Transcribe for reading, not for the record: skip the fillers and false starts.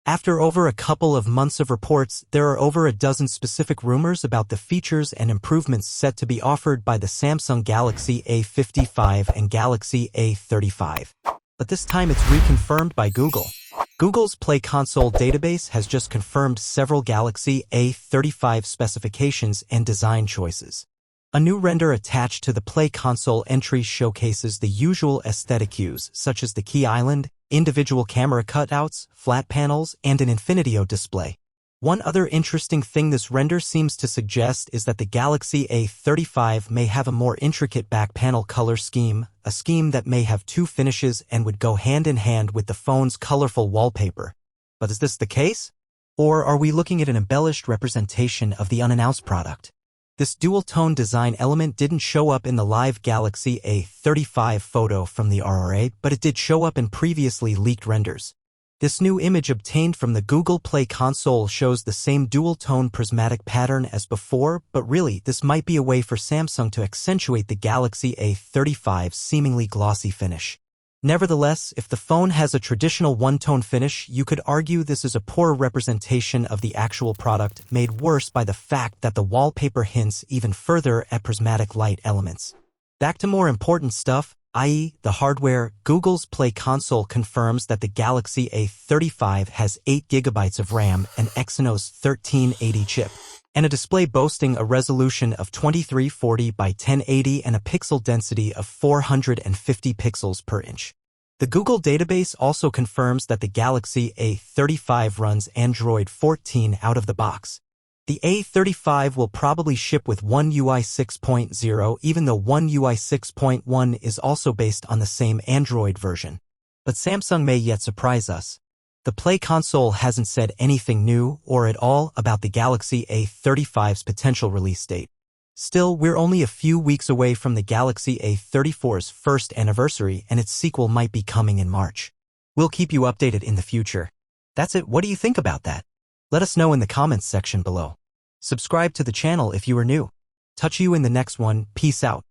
After over a couple of months of reports, there are over a dozen specific rumors about the features and improvements set to be offered by the Samsung Galaxy A55 and Galaxy A35. But this time it's reconfirmed by Google. Google's Play Console database has just confirmed several Galaxy A35 specifications and design choices. A new render attached to the Play Console entry showcases the usual aesthetic cues, such as the key island, individual camera cutouts, flat panels, and an Infinity display. One other interesting thing this render seems to suggest is that the Galaxy A35 may have a more intricate back panel color scheme, a scheme that may have two finishes and would go hand in hand with the phone's colorful wallpaper. But is this the case? Or are we looking at an embellished representation of the unannounced product? This dual-tone design element didn't show up in the live Galaxy A35 photo from the RRA, but it did show up in previously leaked renders. This new image obtained from the Google Play Console shows the same dual-tone prismatic pattern as before, but really, this might be a way for Samsung to accentuate the Galaxy A35's seemingly glossy finish. Nevertheless, if the phone has a traditional one-tone finish, you could argue this is a poor representation of the actual product, made worse by the fact that the wallpaper hints even further at prismatic light elements. Back to more important stuff, i.e., the hardware. Google's Play Console confirms that the Galaxy A35 has 8 GB of RAM, an Exynos 1380 chip, and a display boasting a resolution of 2340 by 1080 and a pixel density of 450 pixels per inch. The Google database also confirms that the Galaxy A35 runs Android 14 out of the box. The A35 will probably ship with One UI 6.0, even though One UI 6.1 is also based on the same Android version. But Samsung may yet surprise us. The Play Console hasn't said anything new or at all about the Galaxy A35's potential release date. Still, we're only a few weeks away from the Galaxy A34's first anniversary, and its sequel might be coming in March. We'll keep you updated in the future. That's it. What do you think about that? Let us know in the comments section below. Subscribe to the channel if you are new. Touch you in the next one. Peace out.